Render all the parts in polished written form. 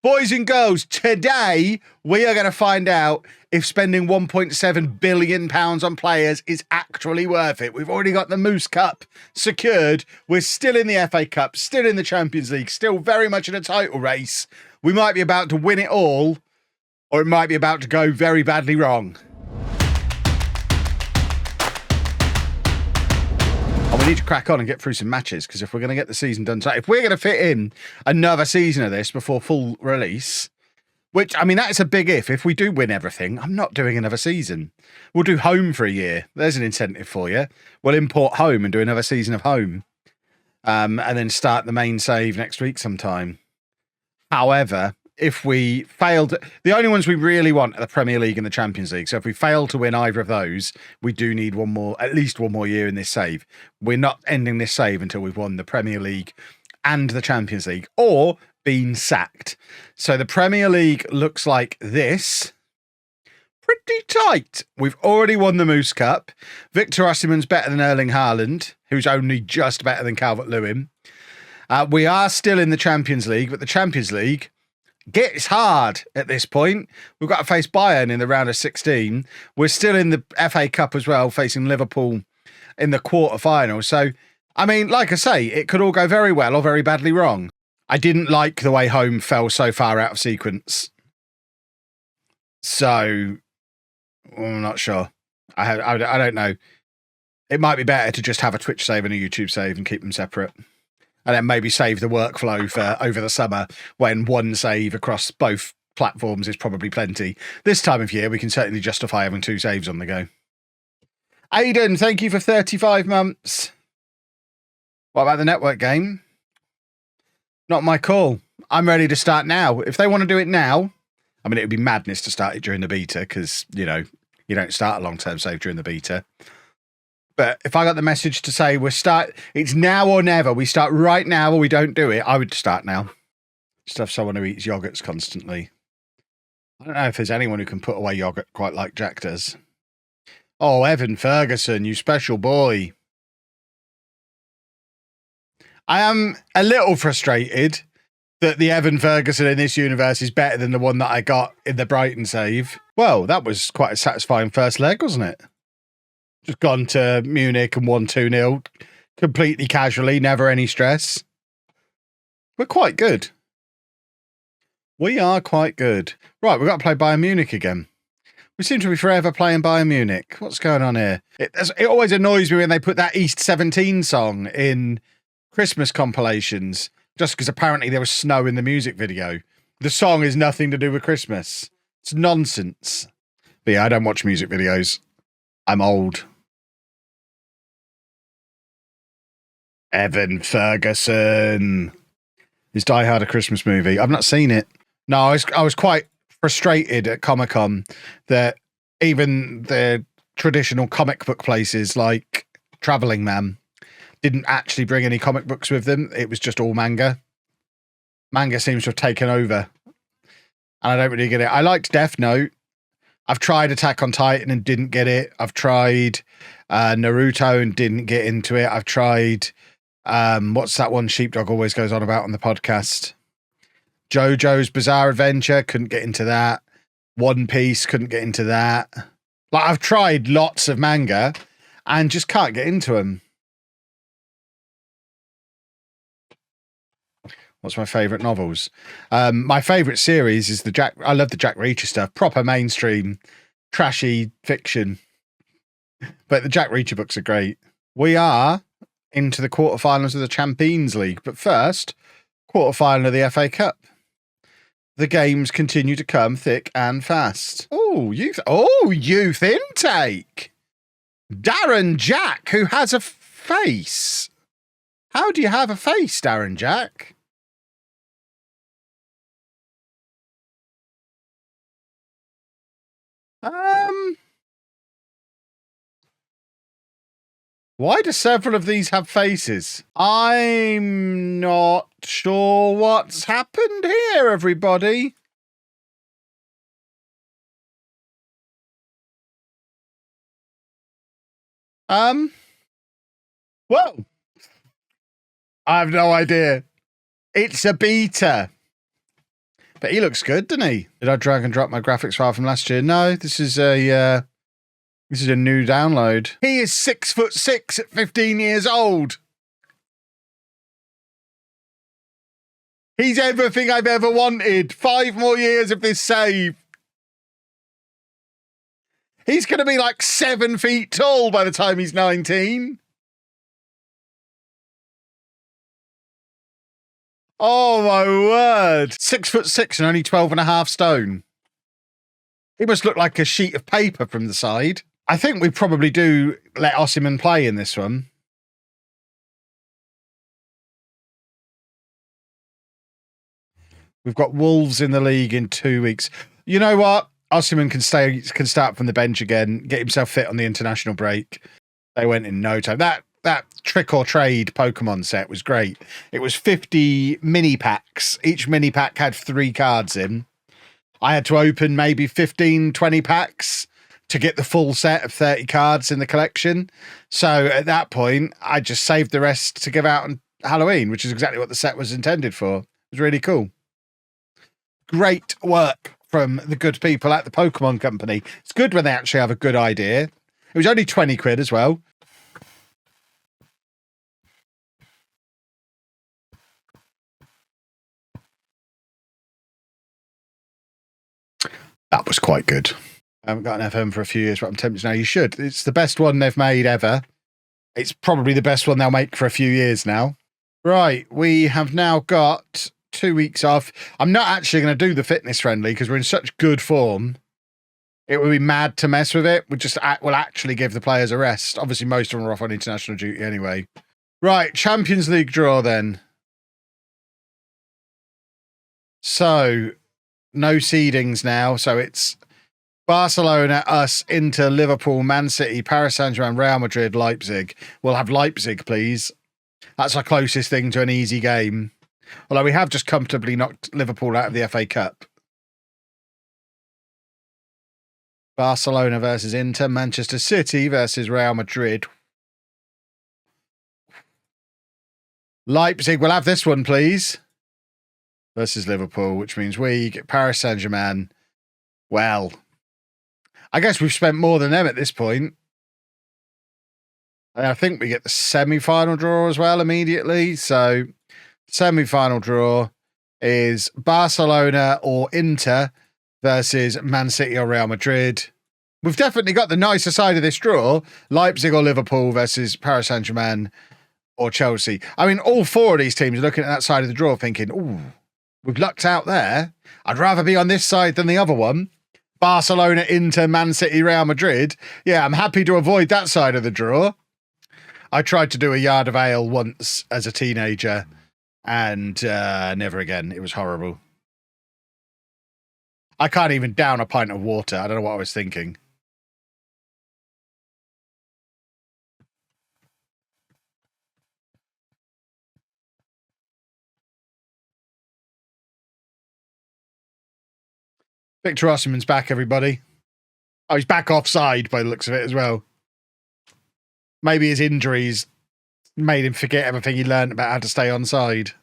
Boys and girls, today we are going to find out if spending £1.7 billion on players is actually worth it. We've already got the Moose Cup secured. We're still in the FA Cup, still in the Champions League, still very much in a title race. We might be about to win it all, or it might be about to go very badly wrong. And we need to crack on and get through some matches, because if we're going to get the season done, so if we're going to fit in another season of this before full release, which, I mean, that's a big if. If we do win everything, I'm not doing another season. We'll do home for a year. There's an incentive for you. We'll import home and do another season of home. And then start the main save next week sometime. However, if we failed, the only ones we really want are the Premier League and the Champions League. So if we fail to win either of those, we do need at least one more year in this save. We're not ending this save until we've won the Premier League and the Champions League, or been sacked. So the Premier League looks like this. Pretty tight. We've already won the Moose Cup. Victor Osimhen's better than Erling Haaland, who's only just better than Calvert-Lewin. We are still in the Champions League, but the Champions League gets hard at this point. We've got to face Bayern in the round of 16. We're still in the FA Cup as well, facing Liverpool in the quarterfinal. So, I mean, like I say, it could all go very well or very badly wrong. I didn't like the way home fell so far out of sequence. So, I'm not sure. I don't know. It might be better to just have a Twitch save and a YouTube save and keep them separate. And then maybe save the workflow for over the summer when one save across both platforms is probably plenty. This time of year, we can certainly justify having 2 saves on the go. Aidan, thank you for 35 months. What about the network game? Not my call. I'm ready to start now. If they want to do it now, I mean, it would be madness to start it during the beta because, you know, you don't start a long-term save during the beta. But if I got the message to say it's now or never, we start right now or we don't do it, I would start now. Just have someone who eats yogurts constantly. I don't know if there's anyone who can put away yogurt quite like Jack does. Oh, Evan Ferguson, you special boy. I am a little frustrated that the Evan Ferguson in this universe is better than the one that I got in the Brighton save. Well, that was quite a satisfying first leg, wasn't it? Just gone to Munich and won 2-0 completely casually, never any stress. We're quite good. We are quite good. Right, we've got to play Bayern Munich again. We seem to be forever playing Bayern Munich. What's going on here? It always annoys me when they put that East 17 song in Christmas compilations, just because apparently there was snow in the music video. The song is nothing to do with Christmas. It's nonsense. But yeah, I don't watch music videos. I'm old. Evan Ferguson. Is Die Hard a Christmas movie? I've not seen it. No, I was quite frustrated at Comic-Con that even the traditional comic book places like Traveling Man didn't actually bring any comic books with them. It was just all manga. Manga seems to have taken over. And I don't really get it. I liked Death Note. I've tried Attack on Titan and didn't get it. I've tried Naruto and didn't get into it. I've tried, what's that one Sheepdog always goes on about on the podcast? JoJo's Bizarre Adventure, couldn't get into that. One Piece, couldn't get into that. Like, I've tried lots of manga and just can't get into them. What's my favourite novels? My favourite series is I love the Jack Reacher stuff. Proper mainstream, trashy fiction. But the Jack Reacher books are great. We are into the quarterfinals of the Champions League. But first, quarterfinal of the FA Cup. The games continue to come thick and fast. Oh, youth intake. Darren Jack, who has a face. How do you have a face, Darren Jack? Why do several of these have faces? I'm not sure what's happened here, everybody. Well, I have no idea. It's a beta. But he looks good, doesn't he? Did I drag and drop my graphics file from last year? No, this is a new download. He is 6'6" at 15 years old. He's everything I've ever wanted. 5 more years of this save. He's going to be like 7 feet tall by the time he's 19. Oh, my word. 6'6" and only 12.5 stone. He must look like a sheet of paper from the side. I think we probably do let Osimhen play in this one. We've got Wolves in the league in 2 weeks. You know what? Osimhen can start from the bench again, get himself fit on the international break. They went in no time. That trick or trade Pokemon set was great. It was 50 mini packs. Each mini pack had 3 cards in. I had to open maybe 15, 20 packs to get the full set of 30 cards in the collection. So at that point, I just saved the rest to give out on Halloween, which is exactly what the set was intended for. It was really cool. Great work from the good people at the Pokemon Company. It's good when they actually have a good idea. It was only 20 quid as well. That was quite good. I haven't got an FM for a few years, but I'm tempted now. You should. It's the best one they've made ever. It's probably the best one they'll make for a few years now. Right, we have now got 2 weeks off. I'm not actually going to do the fitness friendly because we're in such good form. It would be mad to mess with it. We'll actually give the players a rest. Obviously, most of them are off on international duty anyway. Right, Champions League draw then. So, no seedings now. So it's Barcelona, us, Inter, Liverpool, Man City, Paris Saint-Germain, Real Madrid, Leipzig. We'll have Leipzig, please. That's our closest thing to an easy game. Although we have just comfortably knocked Liverpool out of the FA Cup. Barcelona versus Inter, Manchester City versus Real Madrid. Leipzig, we'll have this one, please. Versus Liverpool, which means we get Paris Saint-Germain. Well, I guess we've spent more than them at this point. And I think we get the semi-final draw as well immediately. So, semi-final draw is Barcelona or Inter versus Man City or Real Madrid. We've definitely got the nicer side of this draw. Leipzig or Liverpool versus Paris Saint-Germain or Chelsea. I mean, all 4 of these teams are looking at that side of the draw thinking, ooh, we've lucked out there. I'd rather be on this side than the other one. Barcelona, Inter, Man City, Real Madrid. Yeah, I'm happy to avoid that side of the draw. I tried to do a yard of ale once as a teenager and never again. It was horrible. I can't even down a pint of water. I don't know what I was thinking. Victor Osimhen's back, everybody. Oh, he's back offside by the looks of it as well. Maybe his injuries made him forget everything he learned about how to stay onside.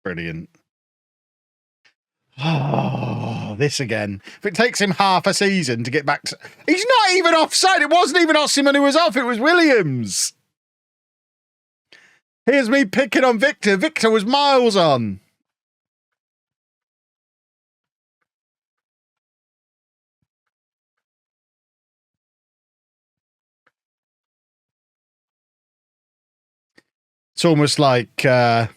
Brilliant. Oh, this again. If it takes him half a season to get back to... He's not even offside. It wasn't even Osimhen who was off. It was Williams. Here's me picking on Victor. Victor was miles on. It's almost like Spotify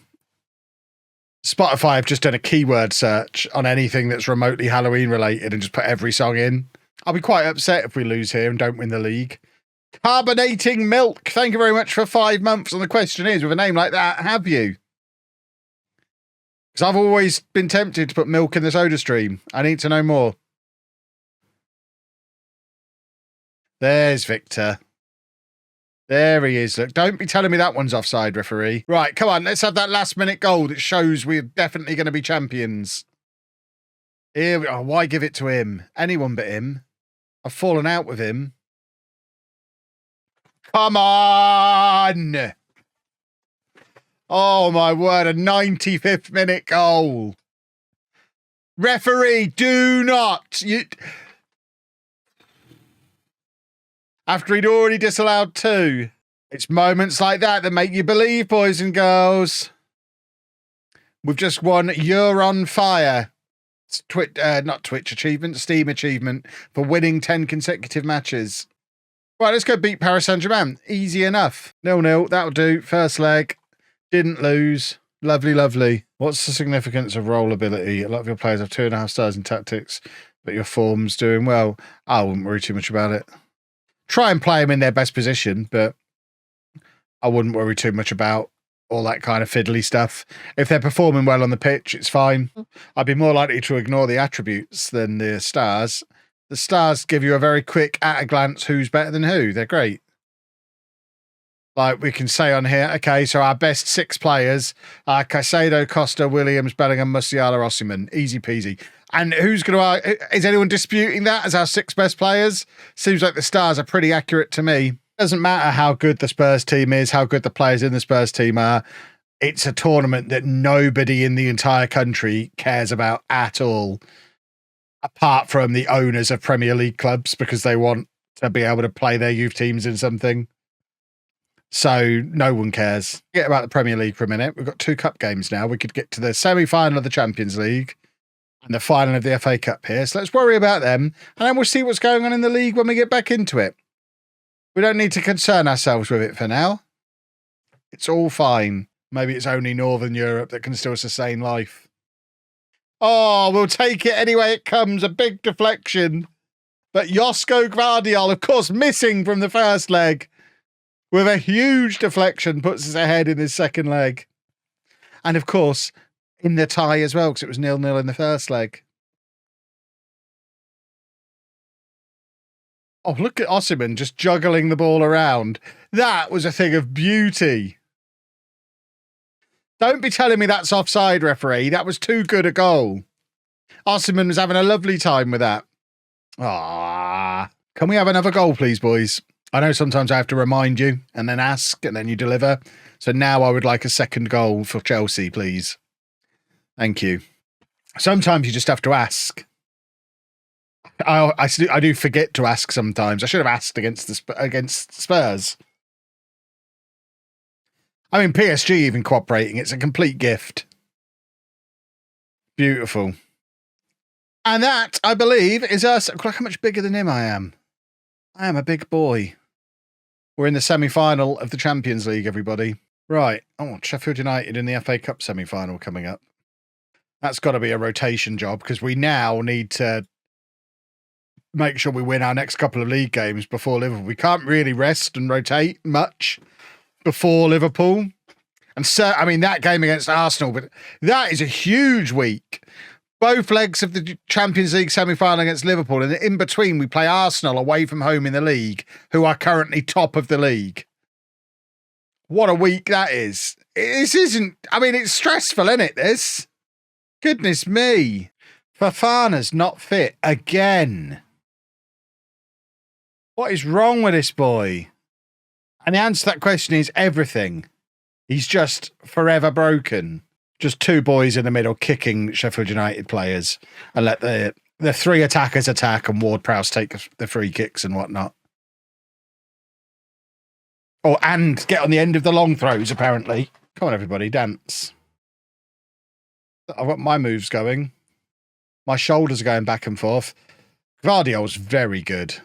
have just done a keyword search on anything that's remotely Halloween related and just put every song in. I'll be quite upset if we lose here and don't win the league. Carbonating milk. Thank you very much for 5 months. And the question is, with a name like that, have you? Because I've always been tempted to put milk in the soda stream. I need to know more. There's Victor. There he is. Look, don't be telling me that one's offside, referee. Right, come on. Let's have that last-minute goal that shows we're definitely going to be champions. Here we are. Why give it to him? Anyone but him. I've fallen out with him. Come on! Oh, my word, a 95th minute goal. Referee, do not. After he'd already disallowed 2. It's moments like that that make you believe, boys and girls. We've just won You're on Fire. Not Twitch achievement, Steam achievement for winning 10 consecutive matches. Right, let's go beat Paris Saint-Germain. Easy enough. 0-0, that'll do. First leg. Didn't lose. Lovely, lovely. What's the significance of rollability? A lot of your players have 2.5 stars in tactics, but your form's doing well. I wouldn't worry too much about it. Try and play them in their best position, but I wouldn't worry too much about all that kind of fiddly stuff. If they're performing well on the pitch, it's fine. I'd be more likely to ignore the attributes than the stars. The stars give you a very quick, at a glance, who's better than who. They're great. Like we can say on here, okay, so our best 6 players are Caicedo, Costa, Williams, Bellingham, Musiala, Osimhen. Easy peasy. And who's going to... Is anyone disputing that as our 6 best players? Seems like the stars are pretty accurate to me. Doesn't matter how good the Spurs team is, how good the players in the Spurs team are. It's a tournament that nobody in the entire country cares about at all, apart from the owners of Premier League clubs, because they want to be able to play their youth teams in something. So no one cares. Forget about the Premier League for a minute. We've got 2 cup games now. We could get to the semi-final of the Champions League and the final of the FA Cup here. So let's worry about them. And then we'll see what's going on in the league when we get back into it. We don't need to concern ourselves with it for now. It's all fine. Maybe it's only Northern Europe that can still sustain life. Oh, we'll take it anyway it comes. A big deflection. But Josko Gvardiol, of course, missing from the first leg. With a huge deflection, puts us ahead in his second leg. And of course, in the tie as well, because it was 0-0 in the first leg. Oh, look at Osimhen just juggling the ball around. That was a thing of beauty. Don't be telling me that's offside, referee. That was too good a goal. Osimhen was having a lovely time with that. Ah, can we have another goal, please, boys? I know sometimes I have to remind you and then ask and then you deliver. So now I would like a second goal for Chelsea, please. Thank you. Sometimes you just have to ask. I do forget to ask sometimes. I should have asked against Spurs. I mean, PSG even cooperating. It's a complete gift. Beautiful. And that, I believe, is us. Look how much bigger than him I am. I am a big boy. We're in the semi-final of the Champions League, everybody. Right. Oh, Sheffield United in the FA Cup semi-final coming up. That's got to be a rotation job because we now need to make sure we win our next couple of league games before Liverpool. We can't really rest and rotate much before Liverpool. And so, I mean, that game against Arsenal, but that is a huge week. Both legs of the Champions League semi-final against Liverpool, and in between we play Arsenal away from home in the league, who are currently top of the league. What a week that is. This isn't, I mean, it's stressful, isn't it, this? Goodness me. Fofana's not fit again. What is wrong with this boy? And the answer to that question is everything. He's just forever broken. Just 2 boys in the middle kicking Sheffield United players and let the 3 attackers attack and Ward-Prowse take the free kicks and whatnot. Oh, and get on the end of the long throws, apparently. Come on, everybody, dance. I've got my moves going. My shoulders are going back and forth. Gvardiol's very good.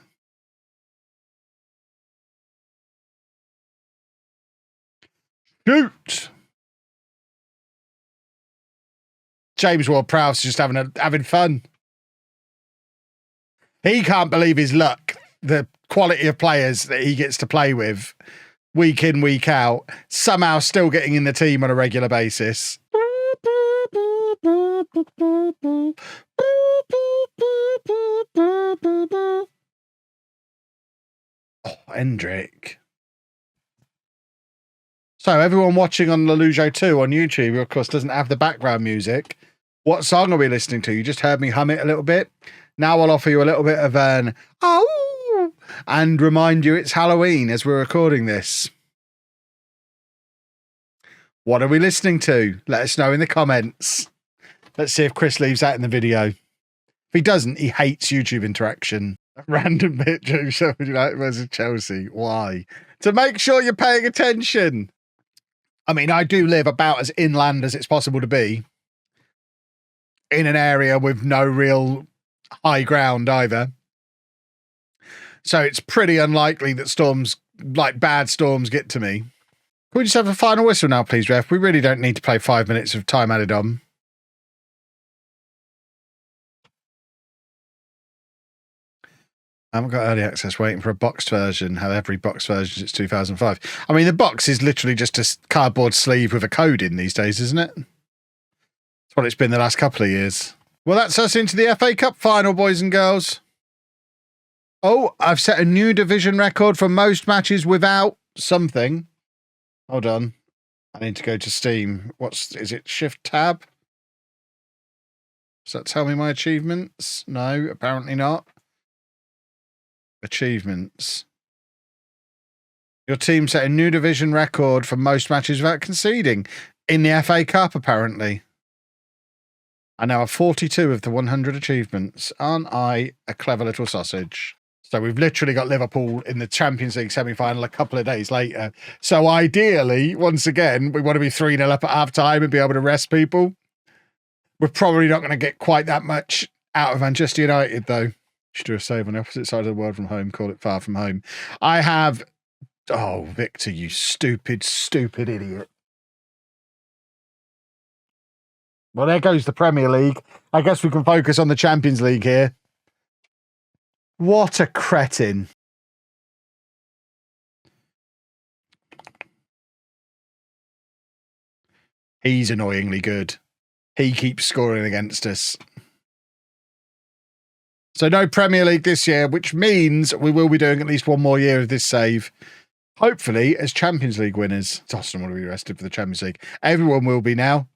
Shoot! James Ward-Prowse just having fun. He can't believe his luck. The quality of players that he gets to play with week in, week out, somehow still getting in the team on a regular basis. Oh, Hendrick. So everyone watching on LOLLUJO 2 on YouTube, of course, doesn't have the background music. What song are we listening to? You just heard me hum it a little bit. Now I'll offer you a little bit of an oh, and remind you it's Halloween as we're recording this. What are we listening to? Let us know in the comments. Let's see if Chris leaves that in the video. If he doesn't, he hates YouTube interaction. Random picture of Sheffield United versus Chelsea. Why? To make sure you're paying attention. I mean, I do live about as inland as it's possible to be, in an area with no real high ground either. So it's pretty unlikely that storms, like bad storms, get to me. Can we just have a final whistle now, please, Ref? We really don't need to play 5 minutes of time added on. I haven't got early access, waiting for a boxed version. Have every boxed version since 2005. I mean, the box is literally just a cardboard sleeve with a code in these days, isn't it? That's what it's been the last couple of years. Well, that's us into the FA Cup final, boys and girls. Oh, I've set a new division record for most matches without something. Hold on. I need to go to Steam. Is it Shift Tab? Does that tell me my achievements? No, apparently not. Achievements. Your team set a new division record for most matches without conceding in the FA Cup, apparently. I now have 42 of the 100 achievements. Aren't I a clever little sausage? So we've literally got Liverpool in the Champions League semi-final a couple of days later. So ideally, once again, we want to be 3-0 up at half-time and be able to rest people. We're probably not going to get quite that much out of Manchester United, though. Should do a save on the opposite side of the world from home. Call it far from home. I have... Oh, Victor, you stupid, stupid idiot. Well, there goes the Premier League. I guess we can focus on the Champions League here. What a cretin. He's annoyingly good. He keeps scoring against us. So no Premier League this year, which means we will be doing at least one more year of this save. Hopefully as Champions League winners. Tottenham will be rested for the Champions League. Everyone will be now.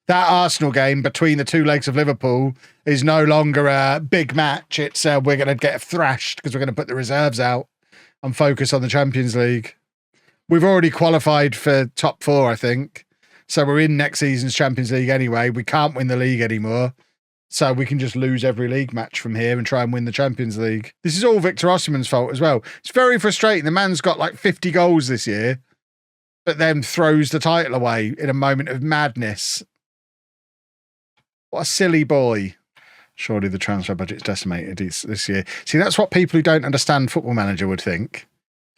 That Arsenal game between the two legs of Liverpool is no longer a big match. It's we're going to get thrashed because we're going to put the reserves out and focus on the Champions League. We've already qualified for top 4, I think. So we're in next season's Champions League anyway. We can't win the league anymore. So we can just lose every league match from here and try and win the Champions League. This is all Victor Osimhen's fault as well. It's very frustrating. The man's got like 50 goals this year, but then throws the title away in a moment of madness. What a silly boy. Surely the transfer budget's decimated this year. See, that's what people who don't understand Football Manager would think.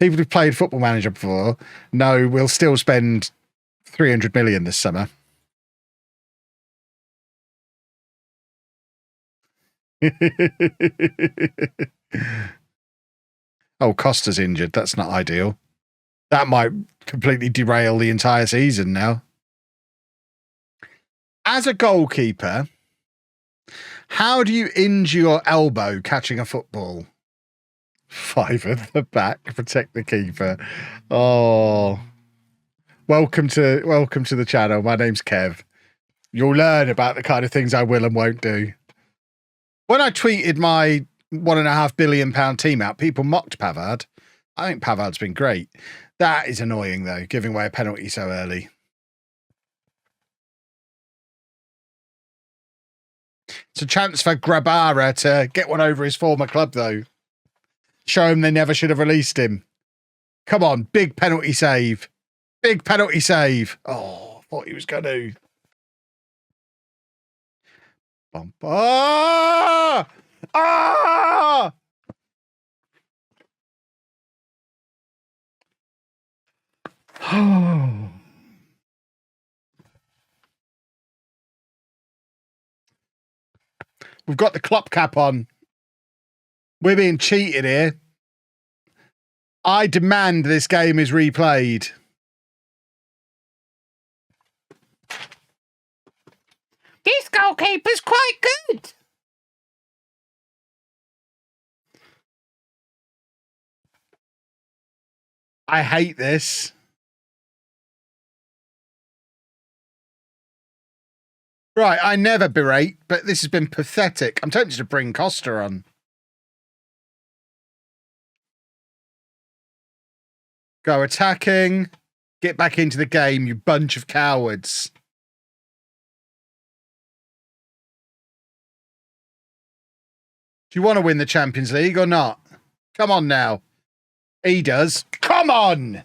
People who've played Football Manager before know we'll still spend 300 million this summer. Oh, Costa's injured. That's not ideal. That might completely derail the entire season now. As a goalkeeper, how do you injure your elbow catching a football? 5 at the back, protect the keeper. Oh, welcome to the channel. My name's Kev. You'll learn about the kind of things I will and won't do. When I tweeted my £1.5 billion team out, people mocked Pavard. I think Pavard's been great. That is annoying, though, giving away a penalty so early. It's a chance for Grabara to get one over his former club, though. Show him they never should have released him. Come on, big penalty save. Big penalty save. Oh, I thought he was going to. Bump. Ah! Ah! We've got the Klopp cap on. We're being cheated here. I demand this game is replayed. This goalkeeper's quite good. I hate this. Right, I never berate, but this has been pathetic. I'm tempted to bring Costa on. Go attacking. Get back into the game, you bunch of cowards. Do you want to win the Champions League or not? Come on now. He does. Come on!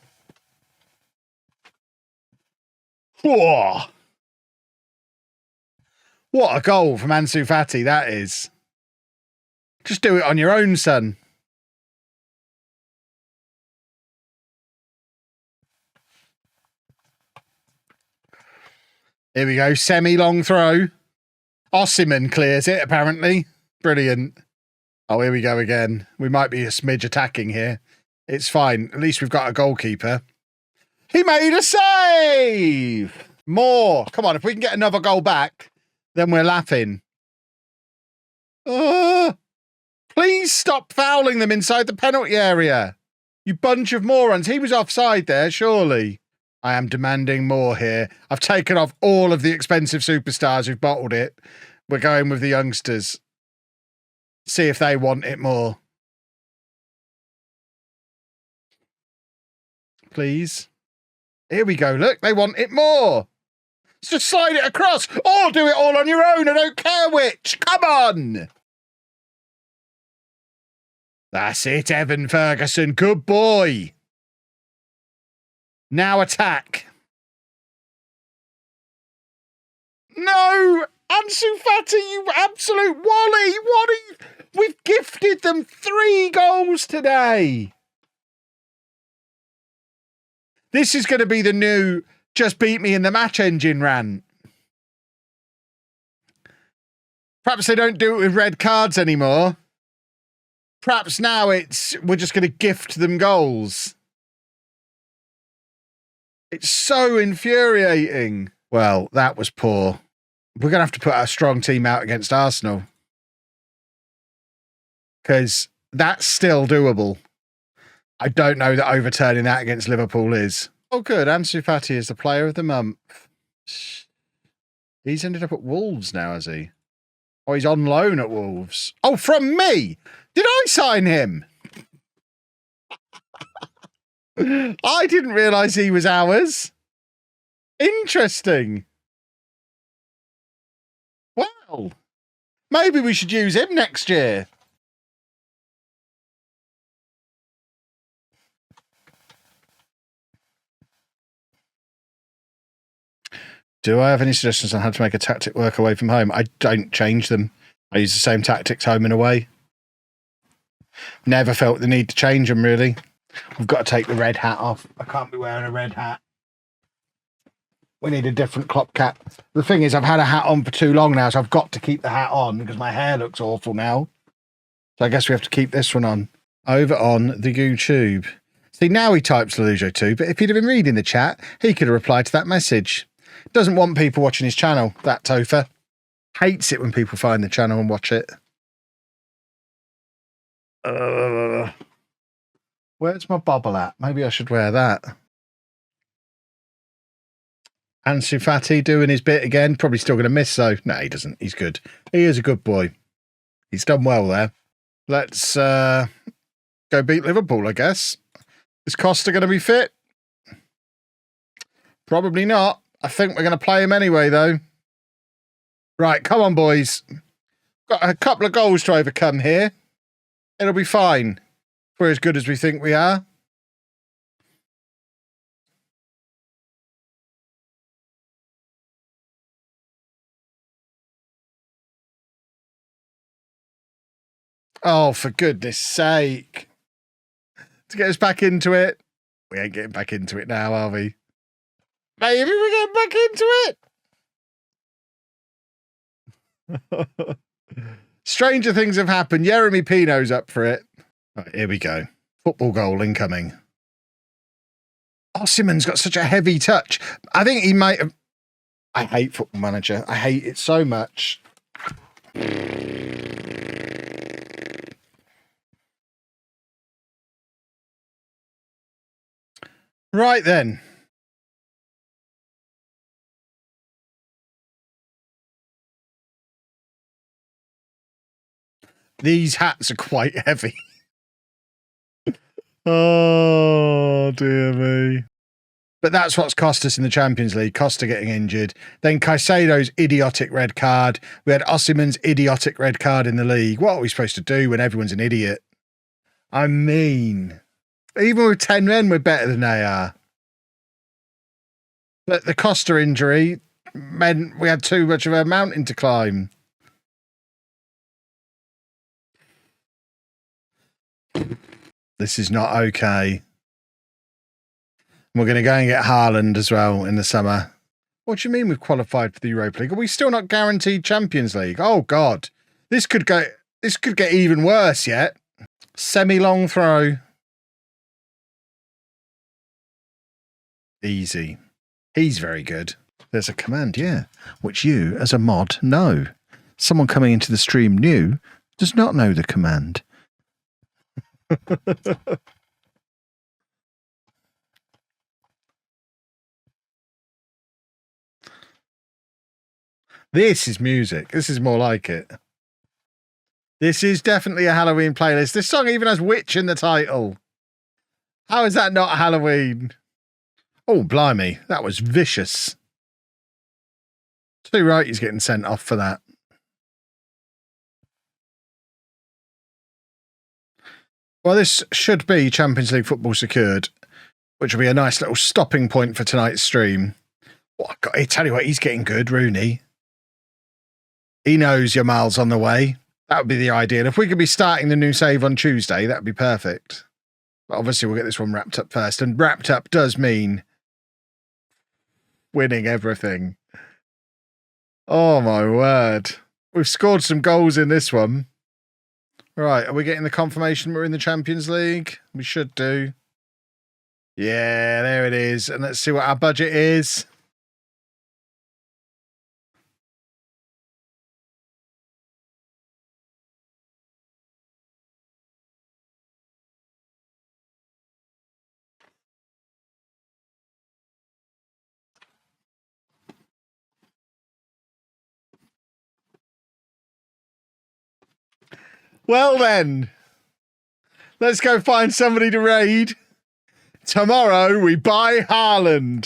Whoa. What a goal from Ansu Fati, that is. Just do it on your own, son. Here we go. Semi-long throw. Osimhen clears it, apparently. Brilliant. Oh, here we go again. We might be a smidge attacking here. It's fine. At least we've got a goalkeeper. He made a save! More. Come on, if we can get another goal back, then we're laughing. Please stop fouling them inside the penalty area. You bunch of morons. He was offside there, surely. I am demanding more here. I've taken off all of the expensive superstars who've bottled it. We're going with the youngsters. See if they want it more. Please. Here we go. Look, they want it more. Let's just slide it across. Or do it all on your own. I don't care which. Come on. That's it, Evan Ferguson. Good boy. Now attack. No. Ansu Fati, you absolute wally. What are you... We've gifted them 3 goals today. This is going to be the new just beat me in the match engine rant. Perhaps they don't do it with red cards anymore. Perhaps now we're just going to gift them goals. It's so infuriating. Well, that was poor. We're going to have to put our strong team out against Arsenal. Because that's still doable. I don't know that overturning that against Liverpool is. Oh, good. Ansu Fati is the player of the month. He's ended up at Wolves now, has he? Oh, he's on loan at Wolves. Oh, from me! Did I sign him? I didn't realise he was ours. Interesting. Well, maybe we should use him next year. Do I have any suggestions on how to make a tactic work away from home? I don't change them. I use the same tactics home and away. Never felt the need to change them, really. We've got to take the red hat off. I can't be wearing a red hat. We need a different Klopp cap. The thing is, I've had a hat on for too long now, so I've got to keep the hat on because my hair looks awful now. So I guess we have to keep this one on. Over on the YouTube. See, now he types LOLLUJO too, but if he'd have been reading the chat, he could have replied to that message. Doesn't want people watching his channel, that Topher. Hates it when people find the channel and watch it. Where's my bobble at? Maybe I should wear that. Ansu Fati doing his bit again. Probably still going to miss, though. No, he doesn't. He's good. He is a good boy. He's done well there. Let's go beat Liverpool, I guess. Is Costa going to be fit? Probably not. I think we're going to play him anyway, though. Right, come on, boys. Got a couple of goals to overcome here. It'll be fine. We're as good as we think we are. Oh, for goodness sake. To get us back into it. We ain't getting back into it now, are we? Maybe we get back into it. Stranger things have happened. Jeremy Pino's up for it. Right, here we go. Football goal incoming. Osimhen's got such a heavy touch. I think he might have... I hate Football Manager. I hate it so much. Right then. These hats are quite heavy. Oh, dear me. But that's what's cost us in the Champions League. Costa getting injured. Then Caicedo's idiotic red card. We had Osimhen's idiotic red card in the league. What are we supposed to do when everyone's an idiot? I mean, even with 10 men, we're better than they are. But the Costa injury meant we had too much of a mountain to climb. This is not okay. We're going to go and get Haaland as well in the summer. What do you mean we've qualified for the Europa League? Are we still not guaranteed Champions League? Oh, God. This could get even worse yet. Semi-long throw. Easy. He's very good. There's a command, yeah, which you, as a mod, know. Someone coming into the stream new does not know the command. This is music. This is more like it. This is definitely a Halloween playlist. This song even has witch in the title. How is that not Halloween? Oh, blimey. That was vicious. Too right he's getting sent off for that. Well, this should be Champions League football secured, which will be a nice little stopping point for tonight's stream. Oh, I tell you what, he's getting good, Rooney. He knows your miles on the way. That would be the ideal. If we could be starting the new save on Tuesday, that would be perfect. But obviously, we'll get this one wrapped up first. And wrapped up does mean winning everything. Oh, my word. We've scored some goals in this one. Right, are we getting the confirmation we're in the Champions League? We should do. Yeah, there it is. And let's see what our budget is. Well then, let's go find somebody to raid. Tomorrow we buy Haaland.